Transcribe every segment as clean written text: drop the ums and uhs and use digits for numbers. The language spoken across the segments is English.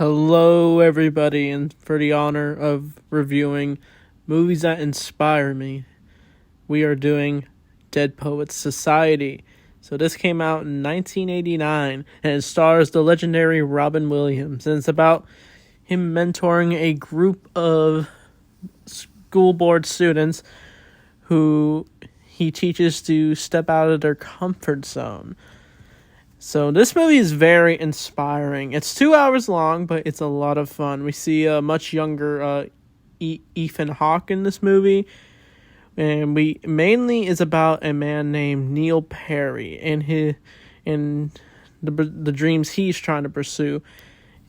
Hello, everybody, and for the honor of reviewing movies that inspire me, we are doing Dead Poets Society. So this came out in 1989, and it stars the legendary Robin Williams, and it's about him mentoring a group of school board students who he teaches to step out of their comfort zone. So this movie is very inspiring. It's 2 hours long, but it's a lot of fun. We see a much younger Ethan Hawke in this movie, and we mainly is about a man named Neil Perry and the dreams he's trying to pursue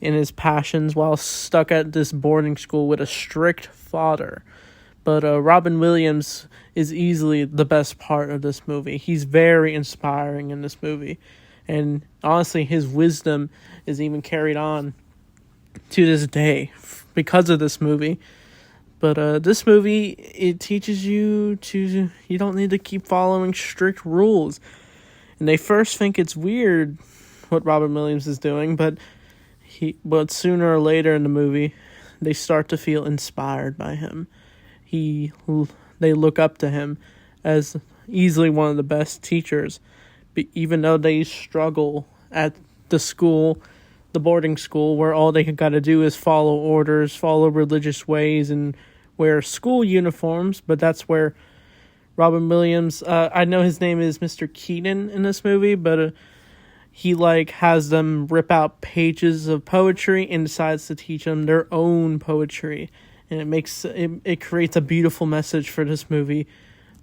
and his passions while stuck at this boarding school with a strict father. But Robin Williams is easily the best part of this movie. He's very inspiring in this movie. And honestly, his wisdom is even carried on to this day because of this movie. But this movie, it teaches you don't need to keep following strict rules. And they first think it's weird what Robin Williams is doing, but sooner or later in the movie, they start to feel inspired by him. They look up to him as easily one of the best teachers. Even though they struggle at the boarding school, where all they got to do is follow orders, follow religious ways, and wear school uniforms. But that's where Robin Williams, I know his name is Mr. Keaton in this movie, but he has them rip out pages of poetry and decides to teach them their own poetry. And it creates a beautiful message for this movie.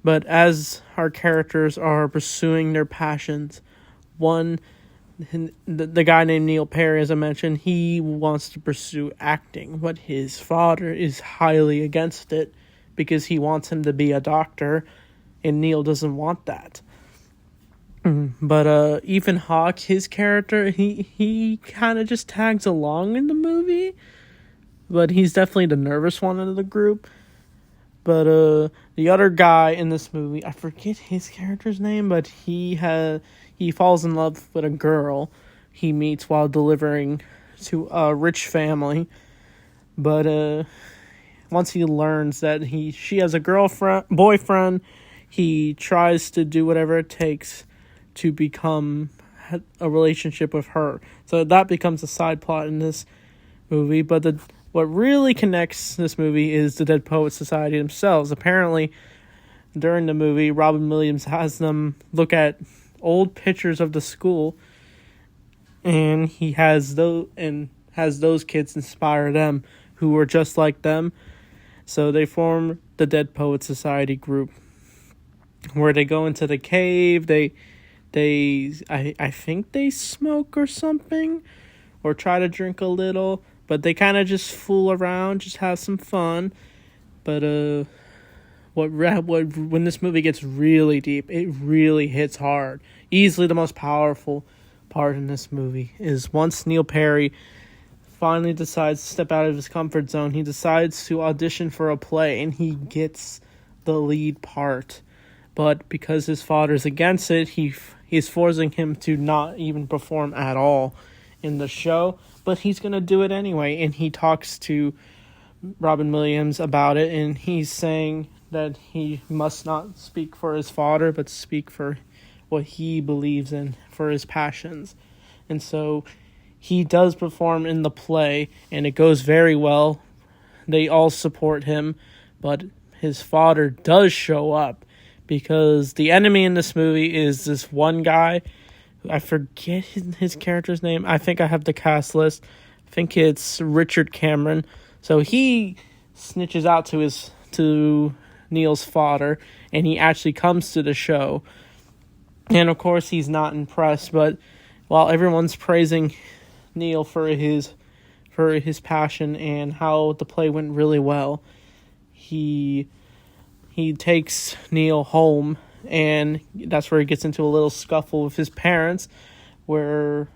But as our characters are pursuing their passions, the guy named Neil Perry, as I mentioned, he wants to pursue acting, but his father is highly against it because he wants him to be a doctor, and Neil doesn't want that. But Ethan Hawke, his character, he kind of just tags along in the movie, but he's definitely the nervous one of the group. But the other guy in this movie, I forget his character's name, but he falls in love with a girl he meets while delivering to a rich family. But once he learns that she has a boyfriend, he tries to do whatever it takes to become a relationship with her. So that becomes a side plot in this movie. But what really connects this movie is the Dead Poets Society themselves. Apparently, during the movie, Robin Williams has them look at old pictures of the school, and he has those kids inspire them who were just like them. So they form the Dead Poets Society group, where they go into the cave. I think they smoke or something, or try to drink a little. But they kind of just fool around, just have some fun. But when this movie gets really deep, it really hits hard. Easily the most powerful part in this movie is once Neil Perry finally decides to step out of his comfort zone, he decides to audition for a play, and he gets the lead part. But because his father's against it, he's forcing him to not even perform at all in the show. But he's going to do it anyway, and he talks to Robin Williams about it, and he's saying that he must not speak for his father, but speak for what he believes in, for his passions. And so he does perform in the play, and it goes very well. They all support him, but his father does show up, because the enemy in this movie is this one guy. I forget his character's name. I think I have the cast list. I think it's Richard Cameron. So he snitches out to Neil's father, and he actually comes to the show. And of course, he's not impressed. But while everyone's praising Neil for his passion and how the play went really well, he takes Neil home. And that's where he gets into a little scuffle with his parents, where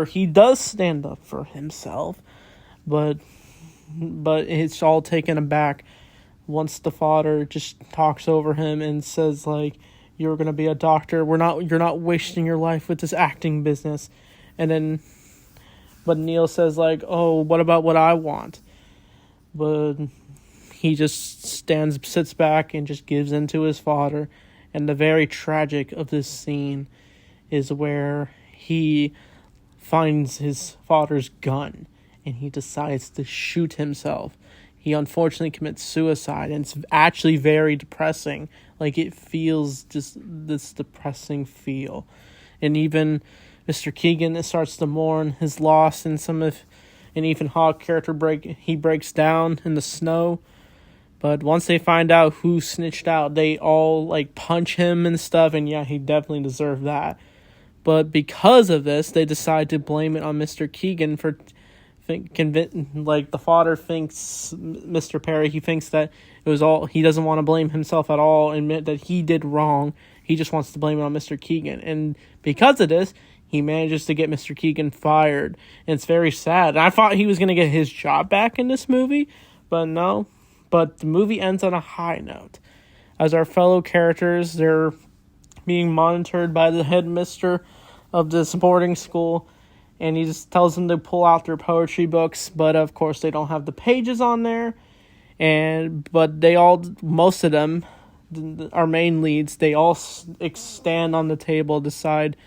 he does stand up for himself, but it's all taken aback once the father just talks over him and says, you're gonna be a doctor. You're not wasting your life with this acting business. And then But Neil says like, "Oh, what about what I want?" But he just sits back and just gives in to his father. And the very tragic of this scene is where he finds his father's gun and he decides to shoot himself. He unfortunately commits suicide, and it's actually very depressing. Like, it feels just this depressing feel. And even Mr. Keegan starts to mourn his loss, and an Ethan Hawke character breaks down in the snow. But once they find out who snitched out, they all like punch him and stuff, and yeah, he definitely deserved that. But because of this, they decide to blame it on Mr. Keegan for like the father thinks Mr. Perry, he thinks that it was all, he doesn't want to blame himself at all, admit that he did wrong. He just wants to blame it on Mr. Keegan. And because of this, he manages to get Mr. Keegan fired. And it's very sad. And I thought he was going to get his job back in this movie, but no. But the movie ends on a high note. As our fellow characters, they're being monitored by the headmister of this boarding school, and he just tells them to pull out their poetry books, but of course they don't have the pages on there. But most of them, our main leads, they all stand on the table, decide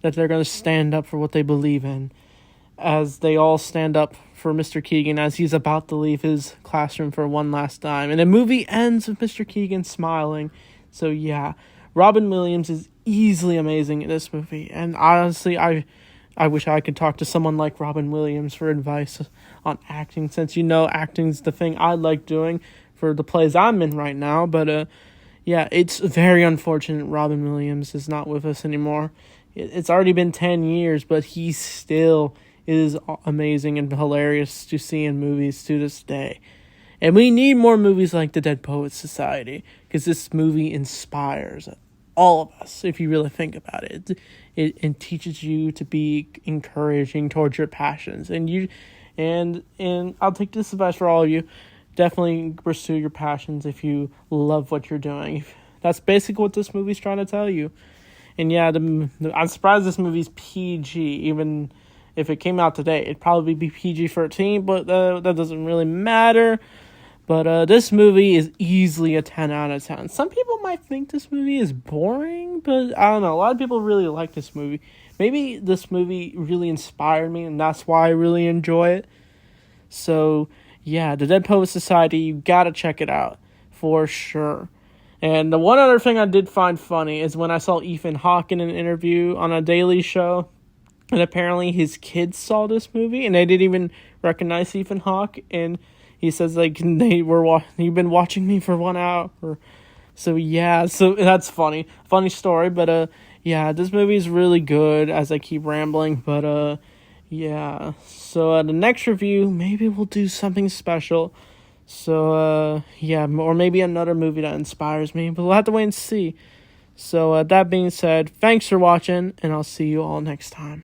that they're going to stand up for what they believe in, as they all stand up for Mr. Keegan as he's about to leave his classroom for one last time. And the movie ends with Mr. Keegan smiling. So yeah, Robin Williams is easily amazing in this movie. And honestly, I wish I could talk to someone like Robin Williams for advice on acting, since acting's the thing I like doing for the plays I'm in right now. But yeah, it's very unfortunate Robin Williams is not with us anymore. It's already been 10 years, but he still is amazing and hilarious to see in movies to this day. And we need more movies like The Dead Poets Society, because this movie inspires all of us, if you really think about it. It teaches you to be encouraging towards your passions. And I'll take this advice for all of you. Definitely pursue your passions if you love what you're doing. That's basically what this movie's trying to tell you. And yeah, I'm surprised this movie's PG. Even if it came out today, it'd probably be PG-13, but that doesn't really matter. But this movie is easily a 10 out of 10. Some people might think this movie is boring, but I don't know. A lot of people really like this movie. Maybe this movie really inspired me, and that's why I really enjoy it. So, yeah, The Dead Poets Society, you gotta check it out, for sure. And the one other thing I did find funny is when I saw Ethan Hawke in an interview on a Daily Show, and apparently his kids saw this movie, and they didn't even recognize Ethan Hawke, and he says, like, you've been watching me for 1 hour. So, yeah, so that's funny. Funny story, but, yeah, this movie is really good as I keep rambling, but, yeah. So, the next review, maybe we'll do something special. So, yeah, or maybe another movie that inspires me, but we'll have to wait and see. So, that being said, thanks for watching, and I'll see you all next time.